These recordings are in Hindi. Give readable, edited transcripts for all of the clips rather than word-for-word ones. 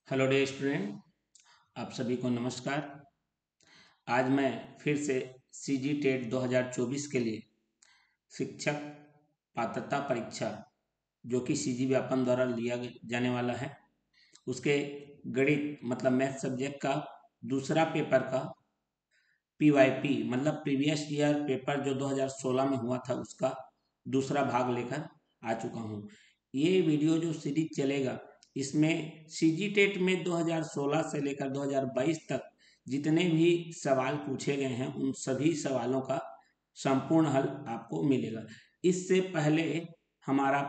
हेलो डियर स्टूडेंट, आप सभी को नमस्कार। आज मैं फिर से सीजी टेट 2024 के लिए शिक्षक पात्रता परीक्षा जो कि सीजी व्यापम द्वारा लिया जाने वाला है, उसके गणित मतलब मैथ सब्जेक्ट का दूसरा पेपर का पीवाईपी मतलब प्रीवियस ईयर पेपर जो 2016 में हुआ था उसका दूसरा भाग लेकर आ चुका हूँ। ये वीडियो जो सीरीज चलेगा इसमें सीजी टेट में 2016 से लेकर 2022 तक जितने भी सवाल पूछे गए हैं उन सभी सवालों का संपूर्ण हल आपको मिलेगा। इससे पहले हमारा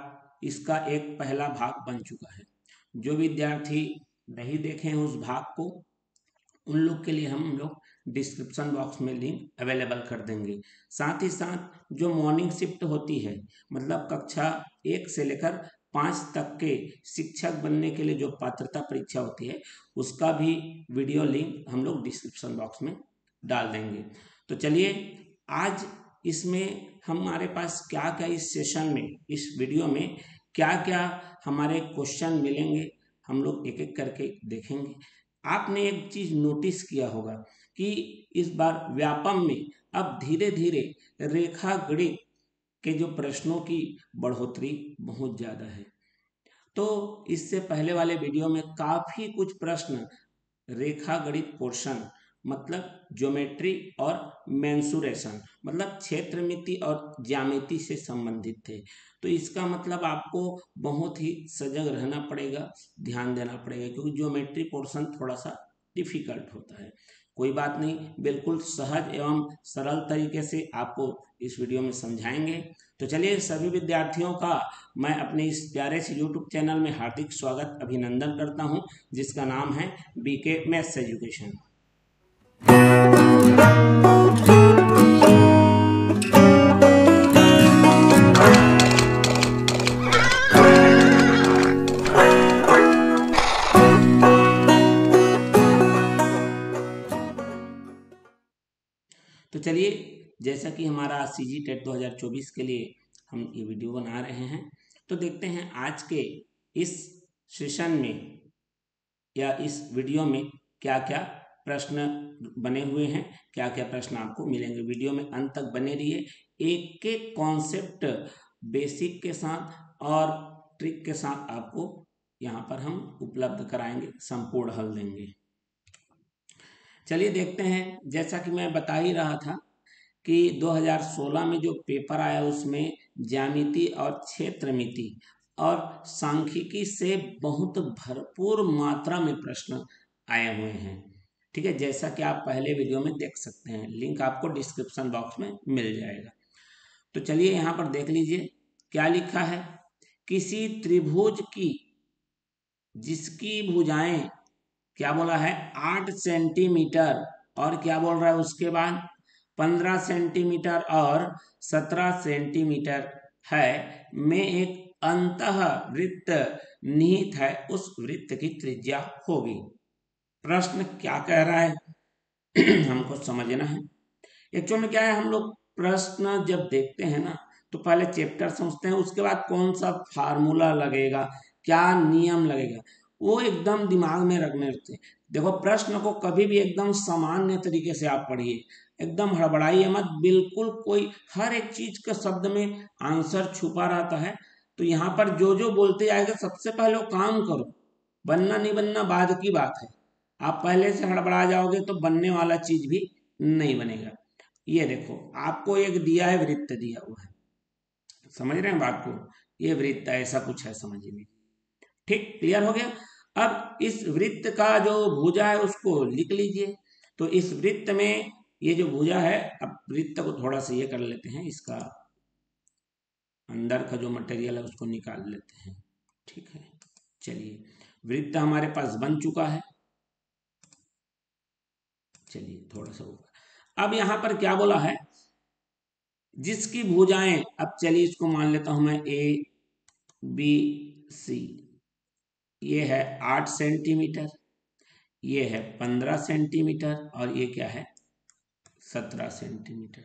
इसका एक पहला भाग बन चुका है। जो विद्यार्थी नहीं देखे हैं उस भाग को, उन लोग के लिए हम लोग डिस्क्रिप्शन बॉक्स में लिंक अवेलेबल कर देंगे। साथ ही साथ जो मॉर्निंग शिफ्ट होती है मतलब कक्षा 1 से लेकर 5 तक के शिक्षक बनने के लिए जो पात्रता परीक्षा होती है उसका भी वीडियो लिंक हम लोग डिस्क्रिप्शन बॉक्स में डाल देंगे। तो चलिए आज इसमें हमारे पास क्या क्या इस सेशन में, इस वीडियो में क्या क्या हमारे क्वेश्चन मिलेंगे हम लोग एक एक करके देखेंगे। आपने एक चीज नोटिस किया होगा कि इस बार व्यापम में अब धीरे धीरे रेखा गणित के जो प्रश्नों की बढ़ोतरी बहुत ज्यादा है। तो इससे पहले वाले वीडियो में काफी कुछ प्रश्न रेखा गणित पोर्शन मतलब ज्योमेट्री और मेंसुरेशन मतलब क्षेत्रमिति और ज्यामिति से संबंधित थे। तो इसका मतलब आपको बहुत ही सजग रहना पड़ेगा, ध्यान देना पड़ेगा, क्योंकि ज्योमेट्री पोर्शन थोड़ा सा डिफिकल्ट होता है। कोई बात नहीं, बिल्कुल सहज एवं सरल तरीके से आपको इस वीडियो में समझाएंगे। तो चलिए सभी विद्यार्थियों का मैं अपने इस प्यारे से यूट्यूब चैनल में हार्दिक स्वागत अभिनंदन करता हूं, जिसका नाम है बीके मैथ्स एजुकेशन। तो चलिए, जैसा कि हमारा सीजी टेट 2024 के लिए हम ये वीडियो बना रहे हैं, तो देखते हैं आज के इस सेशन में या इस वीडियो में क्या क्या प्रश्न बने हुए हैं, क्या क्या प्रश्न आपको मिलेंगे। वीडियो में अंत तक बने रहिए, एक एक कॉन्सेप्ट बेसिक के साथ और ट्रिक के साथ आपको यहाँ पर हम उपलब्ध कराएंगे, संपूर्ण हल देंगे। चलिए देखते हैं, जैसा कि मैं बता ही रहा था कि 2016 में जो पेपर आया उसमें ज्यामिति और क्षेत्रमिति और सांख्यिकी से बहुत भरपूर मात्रा में प्रश्न आए हुए हैं। ठीक है, जैसा कि आप पहले वीडियो में देख सकते हैं, लिंक आपको डिस्क्रिप्शन बॉक्स में मिल जाएगा। तो चलिए यहाँ पर देख लीजिए क्या लिखा है। किसी त्रिभुज की जिसकी भुजाएं क्या बोला है 8 सेंटीमीटर और क्या बोल रहा है उसके बाद 15 सेंटीमीटर और 17 सेंटीमीटर है में एक अंतः वृत्त निहित है, उस वृत्त की त्रिज्या होगी। प्रश्न क्या कह रहा है हमको समझना है। एक्चुअल में क्या है, हम लोग प्रश्न जब देखते हैं ना तो पहले चैप्टर समझते हैं, उसके बाद कौन सा फार्मूला लगेगा, क्या नियम लगेगा, वो एकदम दिमाग में रखने रहते हैं। देखो, प्रश्न को कभी भी एकदम सामान्य तरीके से आप पढ़िए, एकदम हड़बड़ाइए मत, बिल्कुल कोई हर एक चीज के शब्द में आंसर छुपा रहता है। तो यहाँ पर जो जो बोलते जाएगा सबसे पहले वो काम करो, बनना नहीं बनना बाद की बात है। आप पहले से हड़बड़ा जाओगे तो बनने वाला चीज भी नहीं बनेगा। ये देखो, आपको एक दिया है, वृत्त दिया हुआ है, समझ रहे हैं बात को, ये वृत्त ऐसा कुछ है, समझिए। ठीक, क्लियर हो गया। अब इस वृत्त का जो भुजा है उसको लिख लीजिए। तो इस वृत्त में ये जो भुजा है, अब वृत्त को थोड़ा सा ये कर लेते हैं, इसका अंदर का जो मटेरियल है उसको निकाल लेते हैं। ठीक है, चलिए वृत्त हमारे पास बन चुका है। चलिए थोड़ा सा ऊपर, अब यहां पर क्या बोला है, जिसकी भुजाएं, अब चलिए इसको मान लेता हूं मैं ए बी सी, ये है 8 सेंटीमीटर, ये है 15 सेंटीमीटर और ये क्या है 17 सेंटीमीटर।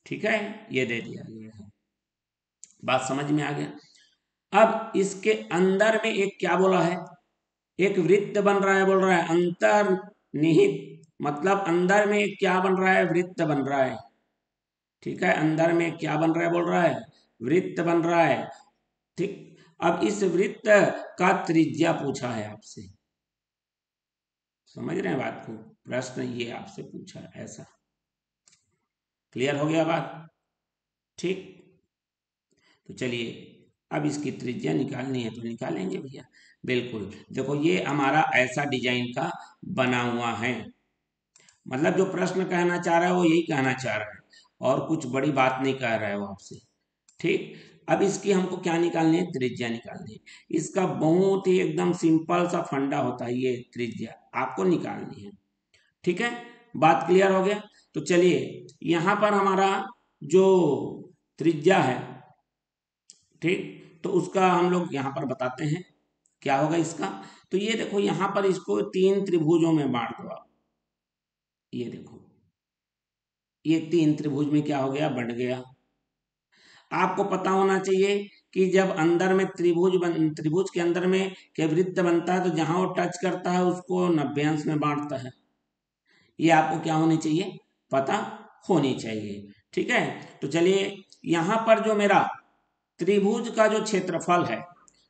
ठीक है, ये दे दिया गया है, बात समझ में आ गया। अब इसके अंदर में एक क्या बोला है, एक वृत्त बन रहा है, बोल रहा है अंतर्निहित, मतलब अंदर में क्या बन रहा है, वृत्त बन रहा है। ठीक है, अंदर में क्या बन रहा है, बोल रहा है वृत्त बन रहा है। ठीक, अब इस वृत्त का त्रिज्या पूछा है आपसे, समझ रहे हैं बात को, प्रश्न ये आपसे पूछा है ऐसा। क्लियर हो गया बात? ठीक, तो चलिए अब इसकी त्रिज्या निकालनी है तो निकालेंगे भैया। बिल्कुल, देखो ये हमारा ऐसा डिजाइन का बना हुआ है, मतलब जो प्रश्न कहना चाह रहा है वो यही कहना चाह रहा है, और कुछ बड़ी बात नहीं कह रहा है वो आपसे। ठीक, अब इसकी हमको क्या निकालनी है, त्रिज्या निकालनी है। इसका बहुत ही एकदम सिंपल सा फंडा होता है, ये त्रिज्या आपको निकालनी है। ठीक है, बात क्लियर हो गया? तो चलिए यहां पर हमारा जो त्रिज्या है, ठीक, तो उसका हम लोग यहां पर बताते हैं क्या होगा इसका। तो ये देखो यहां पर इसको 3 त्रिभुजों में बांट दो आप, ये देखो ये 3 त्रिभुज में क्या हो गया, बढ़ गया। आपको पता होना चाहिए कि जब अंदर में त्रिभुज के अंदर में के वृत्त बनता है तो जहां वो टच करता है उसको 90 अंश में बांटता है। ये आपको क्या होनी चाहिए, पता होनी चाहिए। ठीक है, तो चलिए यहां पर जो मेरा त्रिभुज का जो क्षेत्रफल है,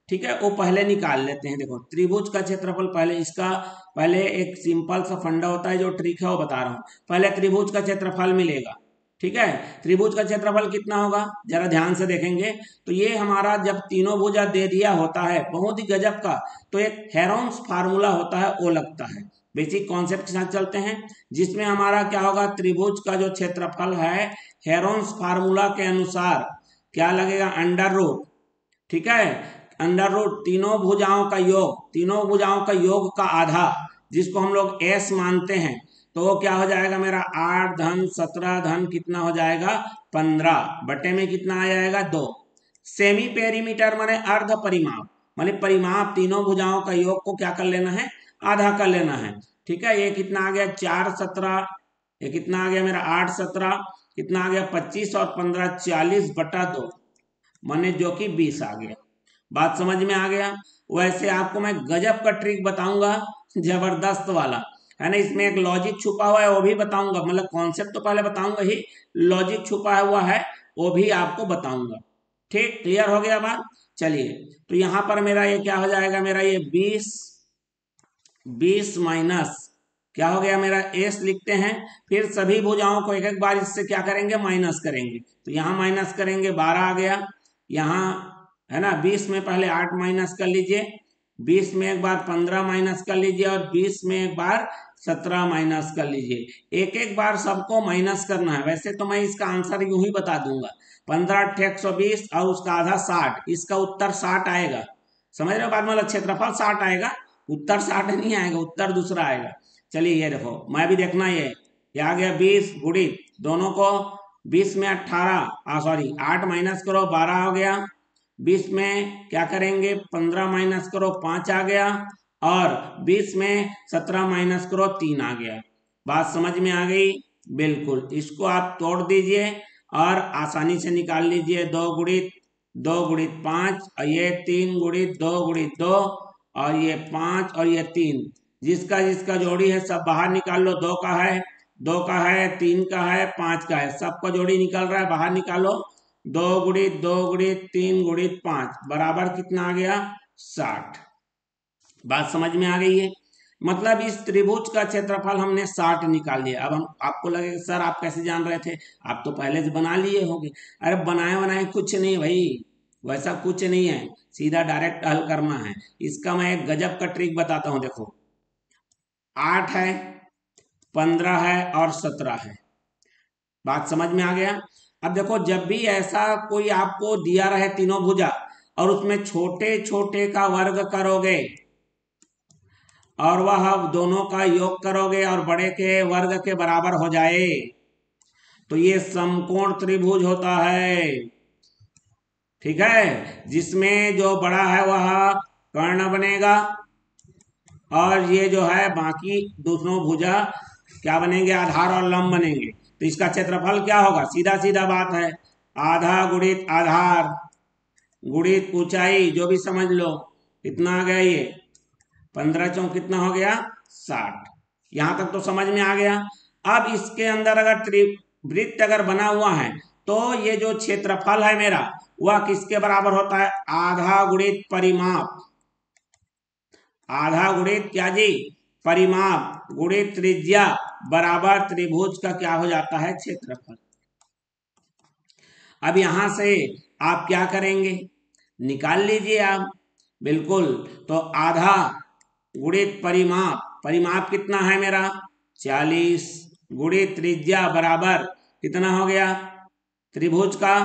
ठीक है, वो पहले निकाल लेते हैं। देखो त्रिभुज का क्षेत्रफल पहले, इसका पहले एक सिंपल सा फंडा होता है, जो ट्रिक है वो बता रहा हूं। पहले त्रिभुज का क्षेत्रफल मिलेगा, ठीक है। त्रिभुज का क्षेत्रफल कितना होगा, जरा ध्यान से देखेंगे तो ये हमारा जब तीनों भुजा दे दिया होता है बहुत ही गजब का, तो एक हेरोन्स फार्मूला होता है वो लगता है। बेसिक कॉन्सेप्ट के साथ चलते हैं, जिसमें हमारा क्या होगा, त्रिभुज का जो क्षेत्रफल है हेरोन्स फार्मूला के अनुसार क्या लगेगा, अंडर रूट। ठीक है, अंडर रूट तीनों भुजाओं का योग, तीनों भुजाओं का योग का आधा, जिसको हम लोग एस मानते हैं, तो वो क्या हो जाएगा मेरा 8 धन 17 धन कितना हो जाएगा 15 बटे में कितना आ जाएगा 2। सेमी पेरीमीटर माने अर्ध परिमाप, माने परिमाप तीनों भुजाओं का योग को क्या कर लेना है, आधा कर लेना है। ठीक है, ये कितना आ गया 4 17, ये कितना आ गया मेरा 8 17, कितना आ गया 25 और 15 40 बटा 2, माने जो कि 20 आ गया। बात समझ में आ गया? वैसे आपको मैं गजब का ट्रिक बताऊंगा, जबरदस्त वाला है ना, इसमें एक लॉजिक छुपा हुआ है वो भी बताऊंगा, मतलब कॉन्सेप्ट तो पहले बताऊंगा ही, लॉजिक छुपा हुआ है वो भी आपको बताऊंगा। ठीक, क्लियर हो गया बात? चलिए, तो यहां पर मेरा ये क्या हो जाएगा, मेरा ये 20 माइनस क्या हो गया मेरा एस लिखते हैं, फिर सभी भुजाओं को एक एक बार इससे क्या करेंगे, माइनस करेंगे। तो यहाँ माइनस करेंगे 12 आ गया, यहाँ है ना 20 में पहले 8 माइनस कर लीजिए, 20 में एक बार 15 माइनस कर लीजिए, और 20 में एक बार 17 माइनस कर लीजिए। एक एक बार सबको माइनस करना है। वैसे तो मैं इसका आंसर यूं ही बता दूंगा, 15 8 120 और उसका आधा 60, इसका उत्तर 60 आएगा। समझ रहे हो बात, मतलब क्षेत्रफल 60 आएगा, उत्तर 60 नहीं आएगा, उत्तर दूसरा आएगा। चलिए ये देखो, मैं भी देखना, ये आ गया 20 गुणित दोनों को, 20 में 18 सॉरी 8 माइनस करो 12 हो गया, 20 में क्या करेंगे 15 माइनस करो 5 आ गया, और 20 में 17 माइनस करो 3 आ गया। बात समझ में आ गई? बिल्कुल, इसको आप तोड़ दीजिए और आसानी से निकाल लीजिए, 2 गुणित 5, और ये 3 गुणित 2 गुणित 2, और ये 5 और ये 3, जिसका जिसका जोड़ी है सब बाहर निकाल लो। 2 का है, 2 का है, 3 का है, 5 का है, सबका जोड़ी निकल रहा है, बाहर निकालो। 2 गुणित 2 गुणित 3 गुणित 5 बराबर कितना आ गया 60। बात समझ में आ गई है? मतलब इस त्रिभुज का क्षेत्रफल हमने 60 निकाल लिया। अब हम आपको लगेगा सर आप कैसे जान रहे थे, आप तो पहले से बना लिए होंगे। अरे बनाए बनाए कुछ नहीं भाई, वैसा कुछ नहीं है, सीधा डायरेक्ट हल करना है। इसका मैं एक गजब का ट्रिक बताता हूं। देखो 8 है, 15 है और 17 है। बात समझ में आ गया? अब देखो जब भी ऐसा कोई आपको दिया रहे तीनों भुजा, और उसमें छोटे छोटे का वर्ग करोगे और वह दोनों का योग करोगे और बड़े के वर्ग के बराबर हो जाए, तो ये समकोण त्रिभुज होता है। ठीक है, जिसमें जो बड़ा है वह कर्ण बनेगा, और ये जो है बाकी दूसरों भुजा क्या बनेंगे, आधार और लंब बनेंगे। तो इसका क्षेत्रफल क्या होगा, सीधा सीधा बात है, आधा गुणित आधार गुणित ऊंचाई, जो भी समझ लो। कितना आ गया ये 15 चौक कितना हो गया 60। यहां तक तो समझ में आ गया। अब इसके अंदर अगर त्रिवृत्त अगर बना हुआ है तो ये जो क्षेत्रफल है मेरा वह किसके बराबर होता है, आधा गुणित परिमाप, आधा गुणित क्या जी परिमाप गुणित त्रिज्या बराबर त्रिभुज का क्या हो जाता है क्षेत्रफल। अब यहां से आप क्या करेंगे, निकाल लीजिए आप, बिल्कुल। तो आधा गुणित परिमाप, परिमाप कितना है मेरा 40 गुणित त्रिज्या बराबर कितना हो गया त्रिभुज का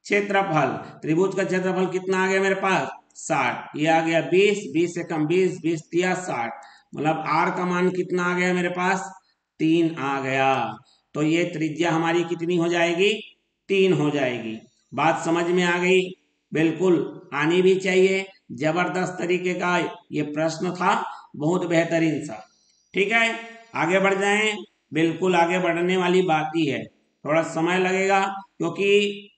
क्षेत्रफल। त्रिभुज का क्षेत्रफल कितना आ गया मेरे पास 60, ये आ गया 20, 20 से कम 20, 20 दिया 60, मतलब आर का मान कितना आ गया मेरे पास 3 आ गया। तो ये त्रिज्या हमारी कितनी हो जाएगी 3 हो जाएगी। बात समझ में आ गई, बिल्कुल आनी भी चाहिए। जबरदस्त तरीके का ये प्रश्न था, बहुत बेहतरीन सा। ठीक है, आगे बढ़ जाएं। बिल्कुल आगे बढ़ने वाली बात ही है, थोड़ा समय लगेगा क्योंकि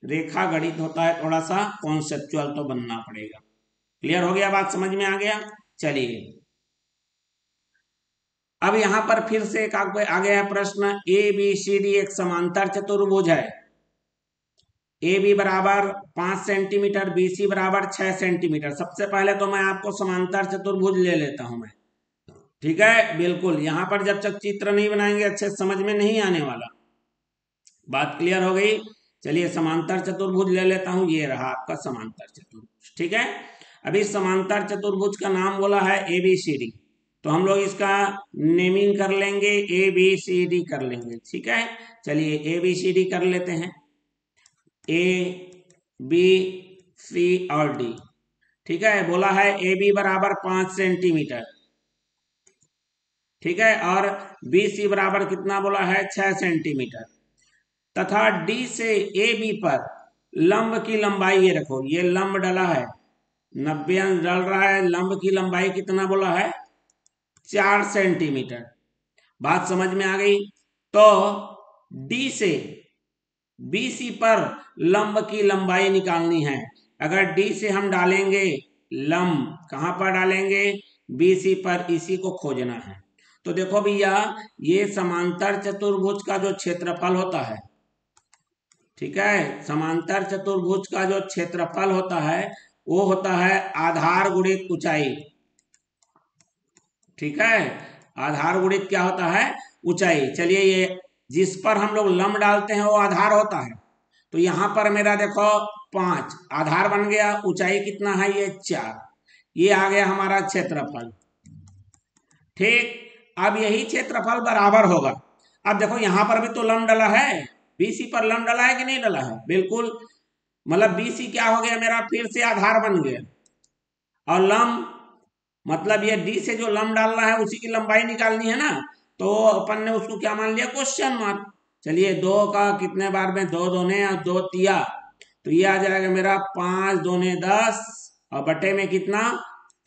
रेखा गणित होता है, थोड़ा सा कॉन्सेप्चुअल तो बनना पड़ेगा। क्लियर हो गया, बात समझ में आ गया। चलिए अब यहां पर फिर से एक आ गया प्रश्न, ए बी सी डी एक समांतर चतुर्भुज है। ए बी बराबर 5 सेंटीमीटर, बी सी बराबर 6 सेंटीमीटर। सबसे पहले तो मैं आपको समांतर चतुर्भुज ले लेता हूं मैं, ठीक है। बिल्कुल यहां पर जब तक चित्र नहीं बनाएंगे अच्छे समझ में नहीं आने वाला। बात क्लियर हो गई। चलिए समांतर चतुर्भुज ले लेता हूं, ये रहा आपका समांतर चतुर्भुज, ठीक है। अभी समांतर चतुर्भुज का नाम बोला है ए बी सी डी, तो हम लोग इसका नेमिंग कर लेंगे, ए बी सी डी कर लेंगे, ठीक है। चलिए ए बी सी डी कर लेते हैं, ए बी सी और डी, ठीक है। बोला है ए बी बराबर 5 सेंटीमीटर, ठीक है, और बी सी बराबर कितना बोला है 6 सेंटीमीटर, तथा डी से ए बी पर लंब की लंबाई, ये रखो ये लंब डला है 90 अंश डल रहा है, लंब की लंबाई कितना बोला है 4 सेंटीमीटर। बात समझ में आ गई। तो डी से बीसी पर लंब की लंबाई निकालनी है। अगर डी से हम डालेंगे लंब, कहां पर डालेंगे बीसी पर, इसी को खोजना है। तो देखो भैया ये समांतर चतुर्भुज का जो क्षेत्रफल होता है, ठीक है, समांतर चतुर्भुज का जो क्षेत्रफल होता है वो होता है आधार गुणित ऊंचाई, ठीक है। आधार गुणित क्या होता है ऊंचाई। चलिए ये जिस पर हम लोग लंब डालते हैं वो आधार होता है, तो यहां पर मेरा देखो 5 आधार बन गया, ऊंचाई कितना है ये 4, ये आ गया हमारा क्षेत्रफल, ठीक। अब यही क्षेत्रफल बराबर होगा, अब देखो यहां पर भी तो लंब डला है, बीसी पर लंब डला है कि नहीं डला है, बिल्कुल। मतलब बीसी क्या हो गया मेरा फिर से आधार बन गया, और लंब मतलब ये डी से जो लंब डालना है उसी की लंबाई निकालनी है ना, तो अपन ने उसको क्या मान लिया क्वेश्चन मार्क। चलिए 2 का कितने बार में 2 दूने और 2 तिया, तो ये आ जाएगा मेरा 5 दूने 10 और बटे में कितना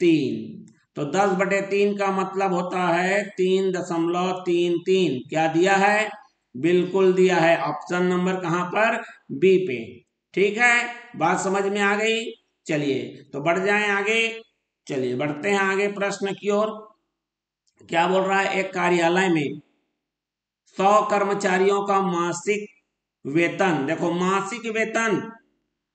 3, तो 10 बटे 3 का मतलब होता है 3.33। क्या दिया है, बिल्कुल दिया है, ऑप्शन नंबर कहां पर बी पे, ठीक है। बात समझ में आ गई। चलिए तो बढ़ जाएं आगे, चलिए बढ़ते हैं आगे प्रश्न की ओर। क्या बोल रहा है, एक कार्यालय में 100 कर्मचारियों का मासिक वेतन, देखो मासिक वेतन,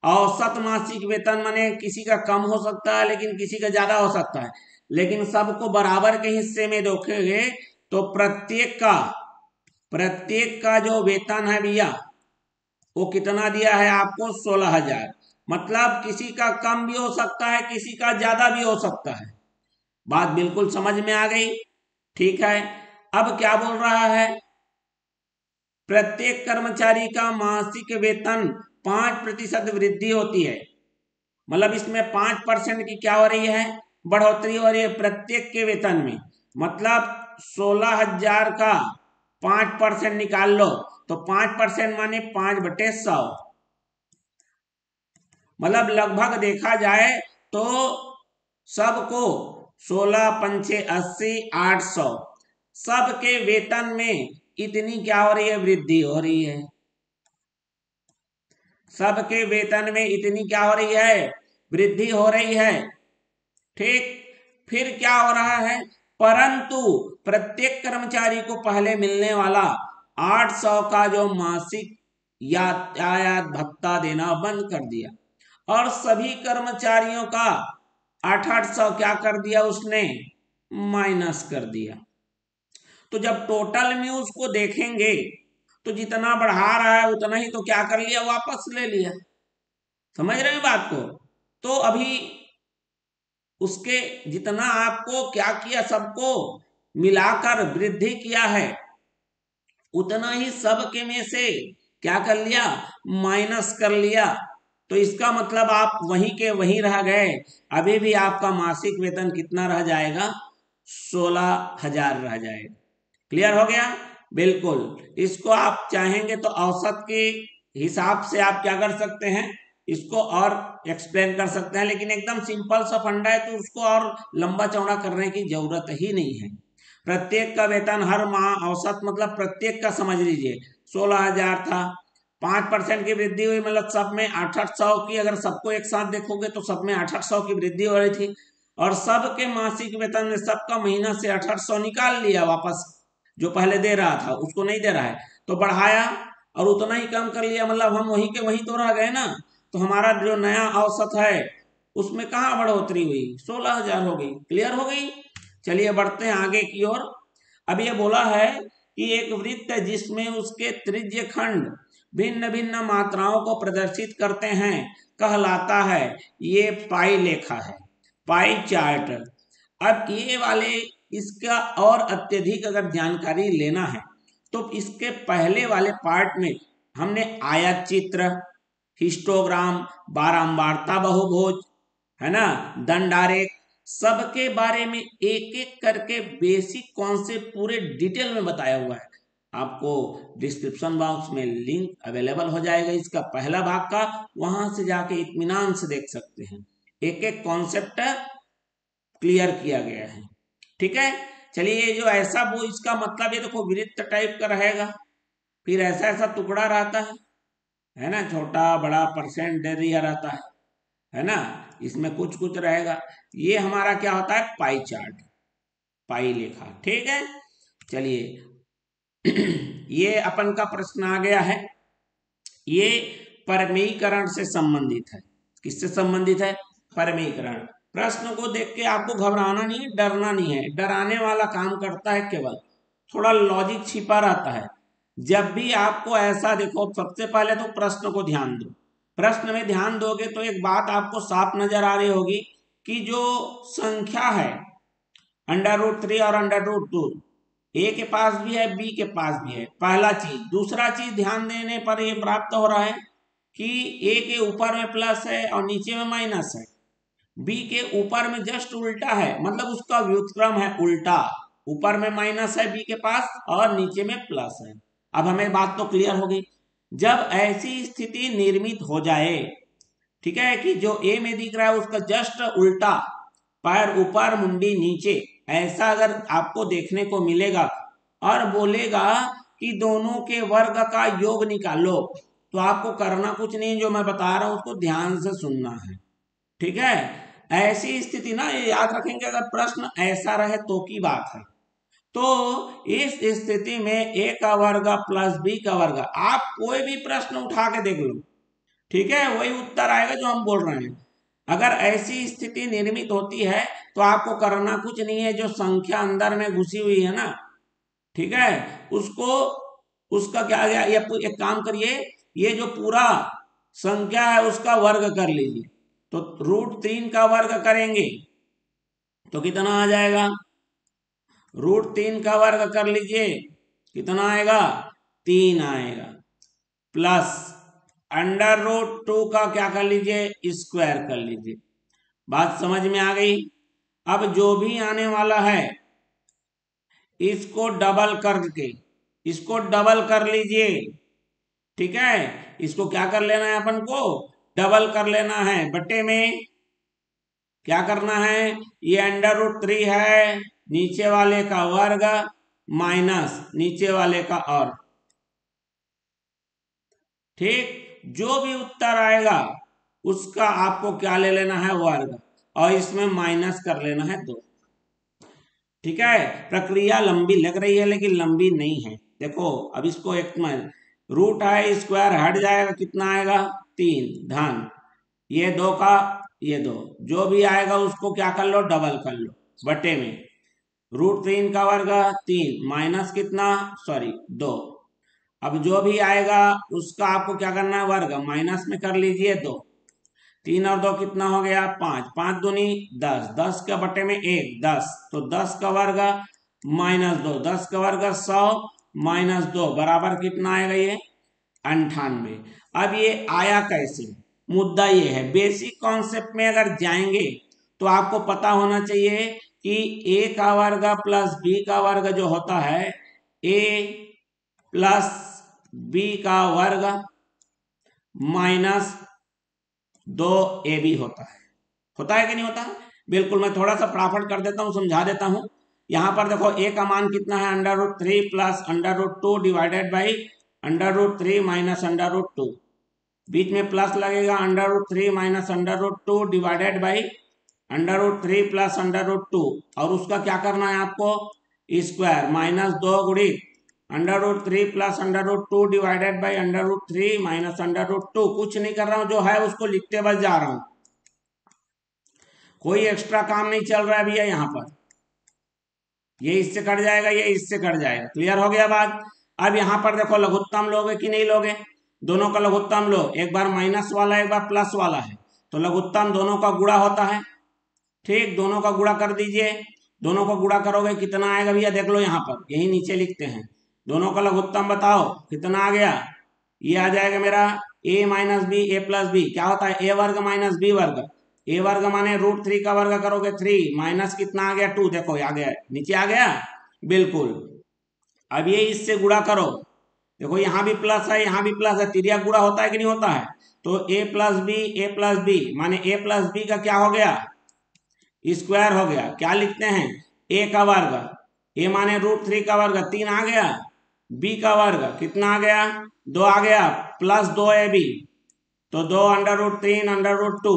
औसत मासिक वेतन माने किसी का कम हो सकता है लेकिन किसी का ज्यादा हो सकता है, लेकिन सबको बराबर के हिस्से में देखेंगे तो प्रत्येक का जो वेतन है भैया वो कितना दिया है आपको 16,000, मतलब किसी का कम भी हो सकता है किसी का ज्यादा भी हो सकता है। बात बिल्कुल समझ में आ गई, ठीक है। अब क्या बोल रहा है, प्रत्येक कर्मचारी का मासिक वेतन 5% वृद्धि होती है, मतलब इसमें 5% की क्या हो रही है बढ़ोतरी हो रही है प्रत्येक के वेतन में, मतलब 16,000 का 5% निकाल लो तो 5% माने 5/100, मतलब लगभग देखा जाए तो सबको 16 पंचे 80 800, सबके वेतन में इतनी क्या हो रही है वृद्धि हो रही है, सबके वेतन में इतनी क्या हो रही है वृद्धि हो रही है, ठीक। फिर क्या हो रहा है, परंतु प्रत्येक कर्मचारी को पहले मिलने वाला 800 का जो मासिक यातायात भत्ता देना बंद कर दिया और सभी कर्मचारियों का 800 क्या कर दिया उसने, माइनस कर दिया। तो जब टोटल में उसको देखेंगे तो जितना बढ़ा रहा है उतना ही तो क्या कर लिया, वापस ले लिया। समझ रहे हैं बात को। तो अभी उसके जितना आपको क्या किया, सबको मिलाकर वृद्धि किया है, उतना ही सबके में से क्या कर लिया, माइनस कर लिया। तो इसका मतलब आप वहीं के वहीं रह गए। अभी भी आपका मासिक वेतन कितना रह जाएगा, 16,000 रह जाएगा। क्लियर हो गया। बिल्कुल। इसको आप चाहेंगे तो औसत के हिसाब से आप क्या कर सकते हैं, इसको और एक्सप्लेन कर सकते हैं, लेकिन एकदम सिंपल सा फंडा है तो उसको और लंबा चौड़ा करने की जरूरत ही नहीं है। प्रत्येक का वेतन हर माह औसत, मतलब प्रत्येक का समझ लीजिए 16,000 था, 5% की वृद्धि हुई, मतलब सब में 800 की, अगर सबको एक साथ देखोगे तो सब में 800 की वृद्धि हो रही थी और सबके मासिक वेतन में सबका महीना से 800 निकाल लिया वापस, जो पहले दे रहा था उसको नहीं दे रहा है तो बढ़ाया और उतना ही कम कर लिया, मतलब हम वहीं के वहीं तो रह गए ना। तो हमारा जो नया औसत है उसमें कहाँ बढ़ोतरी हुई, 16,000 हो गई। क्लियर हो गई। चलिए बढ़ते हैं आगे की ओर। अब ये बोला है कि एक वृत्त जिसमें उसके त्रिज्य खंड भिन्न भिन्न मात्राओं को प्रदर्शित करते हैं कहलाता है, ये पाई लेखा है, पाई चार्ट। अब ये वाले, इसका और अत्यधिक अगर जानकारी लेना है तो इसके पहले वाले पार्ट में हमने आयत चित्र, हिस्टोग्राम, बारंबारता बहुभुज, है ना, दंडारेख, सबके बारे में एक एक करके बेसिक कॉन्सेप्ट पूरे डिटेल में बताया हुआ है। आपको डिस्क्रिप्शन बॉक्स में लिंक अवेलेबल हो जाएगा इसका पहला भाग का, वहां से जाके इत्मीनान से देख सकते हैं, एक एक कॉन्सेप्ट क्लियर किया गया है। ठीक है। चलिए ये जो ऐसा, वो इसका मतलब ये देखो वृत्त टाइप का रहेगा, फिर ऐसा ऐसा टुकड़ा रहता है ना, छोटा बड़ा परसेंट दे दिया रहता है ना, इसमें कुछ कुछ रहेगा। ये हमारा क्या होता है, पाई चार्ट, पाई लेखा। ठीक है। चलिए ये अपन का प्रश्न आ गया है, ये परमीकरण से संबंधित है। किससे संबंधित है, परमीकरण। प्रश्न को देख के आपको घबराना नहीं है, डरना नहीं है, डराने वाला काम करता है केवल, थोड़ा लॉजिक छिपा रहता है। जब भी आपको ऐसा देखो, सबसे पहले तो प्रश्न को ध्यान दो। प्रश्न में ध्यान दोगे तो एक बात आपको साफ नजर आ रही होगी कि जो संख्या है √3 और √2, ए के पास भी है, बी के पास भी है, पहला चीज। दूसरा चीज ध्यान देने पर यह प्राप्त हो रहा है कि ए के ऊपर में प्लस है और नीचे में माइनस है, बी के ऊपर में जस्ट उल्टा है, मतलब उसका व्युत्क्रम है उल्टा, ऊपर में माइनस है बी के पास और नीचे में प्लस है। अब हमें बात तो क्लियर हो गई। जब ऐसी स्थिति निर्मित हो जाए, ठीक है, कि जो ए में दिख रहा है उसका जस्ट उल्टा, पैर ऊपर मुंडी नीचे, ऐसा अगर आपको देखने को मिलेगा और बोलेगा कि दोनों के वर्ग का योग निकालो, तो आपको करना कुछ नहीं, जो मैं बता रहा हूं उसको ध्यान से सुनना है। ठीक है। ऐसी स्थिति ना, ये याद रखेंगे, अगर प्रश्न ऐसा रहे तो की बात है। तो इस स्थिति में ए का वर्ग प्लस बी का वर्ग, आप कोई भी प्रश्न उठा के देख लो, ठीक है, वही उत्तर आएगा जो हम बोल रहे हैं। अगर ऐसी स्थिति निर्मित होती है तो आपको करना कुछ नहीं है, जो संख्या अंदर में घुसी हुई है ना, ठीक है, उसको, उसका क्या गया, ये एक काम करिए, ये जो पूरा संख्या है उसका वर्ग कर लीजिए। तो √3 का वर्ग करेंगे तो कितना आ जाएगा, √3 का वर्ग कर लीजिए, कितना आएगा, 3 आएगा, प्लस √2 का क्या कर लीजिए, स्क्वायर कर लीजिए। बात समझ में आ गई। अब जो भी आने वाला है इसको डबल करके, इसको डबल कर लीजिए, ठीक है, इसको क्या कर लेना है अपन को, डबल कर लेना है, बटे में क्या करना है, ये √3 है, नीचे वाले का वर्ग माइनस नीचे वाले का और, ठीक, जो भी उत्तर आएगा उसका आपको क्या ले लेना है, वर्ग, और इसमें माइनस कर लेना है 2। ठीक है, प्रक्रिया लंबी लग रही है लेकिन लंबी नहीं है। देखो अब इसको एक में रूट है, स्क्वायर हट जाएगा, कितना आएगा 3 धन ये 2 का ये 2, जो भी आएगा उसको क्या कर लो डबल कर लो बटे में √3 का वर्ग 3 माइनस कितना सॉरी 2। अब जो भी आएगा उसका आपको क्या करना है वर्ग माइनस में कर लीजिए 2। 3 और 2 कितना हो गया 5, 5 दूनी 10, 10 का बटे में 1 10, तो 10 का वर्ग -2, 10 का वर्ग 100 -2 बराबर कितना आएगा ये 98। अब ये आया कैसे, मुद्दा ये है बेसिक कॉन्सेप्ट में अगर जाएंगे तो आपको पता होना चाहिए कि a का वर्ग प्लस b का वर्ग जो होता है a प्लस b का वर्ग माइनस 2ab होता है कि नहीं होता है। बिल्कुल, मैं थोड़ा सा फटाफट कर देता हूं, समझा देता हूं। यहां पर देखो a का मान कितना है √3 प्लस √2 डिवाइडेड बाई √3 माइनस √2, बीच में प्लस लगेगा √3 माइनस √2 डिवाइडेड बाई √3 प्लस √2, और उसका क्या करना है आपको स्क्वायर -2 गुणित √3 प्लस √2 डिवाइडेड बाई √3 माइनस √2। कुछ नहीं कर रहा हूं, जो है उसको लिखते बस जा रहा हूं, कोई एक्स्ट्रा काम नहीं चल रहा है भैया। यहाँ पर ये इससे कट जाएगा, ये इससे कट जाएगा, क्लियर हो गया बात। अब यहाँ पर देखो लघुत्तम लोगे कि नहीं लोगे, दोनों का लघुत्तम लो, एक बार माइनस वाला एक बार प्लस वाला है तो लघुत्तम दोनों का गुणा होता है। ठीक, दोनों का गुणा कर दीजिए, दोनों का गुणा करोगे कितना आएगा भैया देख लो, यहाँ पर यही नीचे लिखते हैं, दोनों का लघुत्तम बताओ कितना आ गया। ये आ जाएगा मेरा a minus b a plus b, क्या होता है a वर्ग माइनस बी वर्ग, a वर्ग माने √3 का वर्ग करोगे 3 माइनस कितना आ गया 2, देखो आ गया नीचे आ गया बिल्कुल। अब ये इससे गुणा करो, देखो यहाँ भी प्लस है यहाँ भी प्लस है, तिर्यक गुणा होता है कि नहीं होता है, तो a प्लस बी माने a प्लस बी का क्या हो गया स्क्वायर हो गया। क्या लिखते हैं a का वर्ग, a माने √3 का वर्ग 3 आ गया, b का वर्ग कितना आ गया 2 आ गया, प्लस 2ab, तो 2 √3 √2,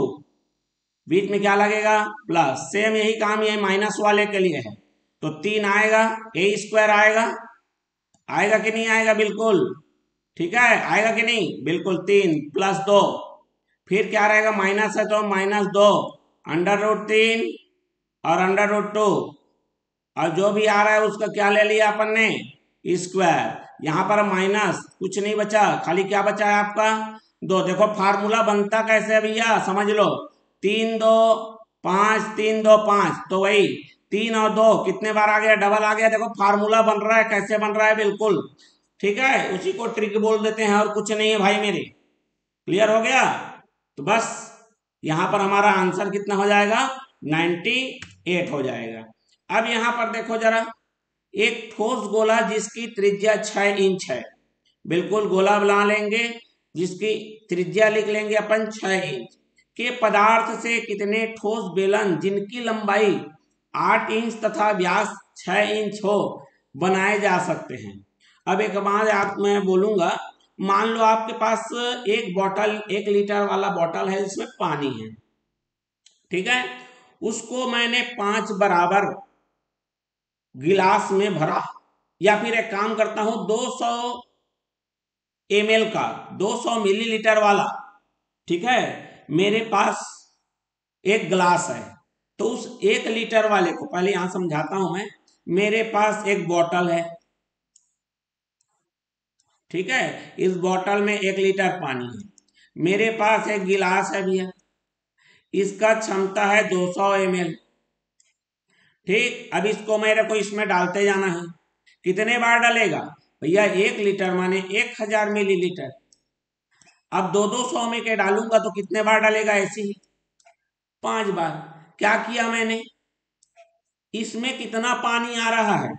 बीच में क्या लगेगा प्लस, सेम यही काम ये माइनस वाले के लिए है, तो 3 आएगा a² आएगा कि नहीं आएगा, बिल्कुल ठीक है आएगा कि नहीं, बिल्कुल 3 प्लस 2, फिर क्या रहेगा माइनस है तो -2 √3 और √2, और जो भी आ रहा है उसका क्या ले लिया अपन ने स्क्वायर। यहां पर माइनस कुछ नहीं बचा, खाली क्या बचा है आपका 2। देखो फार्मूला बनता कैसे है भैया समझ लो, 3 2 5 3 2 5, तो वही 3 और 2 कितने बार आ गया डबल आ गया, देखो फार्मूला बन रहा है, कैसे बन रहा है बिल्कुल ठीक है, उसी को ट्रिक बोल देते हैं और कुछ नहीं है भाई मेरे, क्लियर हो गया। तो बस यहां पर हमारा आंसर कितना हो जाएगा 98 हो जाएगा। अब यहां पर देखो जरा, एक ठोस गोला जिसकी त्रिज्या 6 इंच है, बिल्कुल गोला बना लेंगे जिसकी त्रिज्या लिख लेंगे अपन 6 इंच के पदार्थ से कितने ठोस बेलन जिनकी लंबाई 8 इंच तथा व्यास 6 इंच हो बनाए जा सकते हैं। अब एक बात आप मैं बोलूंगा, मान लो आपके पास एक बॉटल 1 लीटर वाला बॉटल है जिसमें पानी है, ठीक है, उसको मैंने 5 बराबर गिलास में भरा, या फिर एक काम करता हूं 200 ml का 200 मिलीलीटर वाला, ठीक है, मेरे पास एक गिलास है, तो उस 1 लीटर वाले को पहले यहां समझाता हूं मैं, मेरे पास एक बोतल है, ठीक है, इस बोतल में 1 लीटर पानी है, मेरे पास एक गिलास है भैया, इसका क्षमता है 200 ml, ठीक। अब इसको मेरे को इसमें डालते जाना है, कितने बार डालेगा भैया 1 लीटर माने 1000 मिलीलीटर, अब 200 में के डालूंगा तो कितने बार डालेगा ऐसे ही 5 बार। क्या किया मैंने, इसमें कितना पानी आ रहा है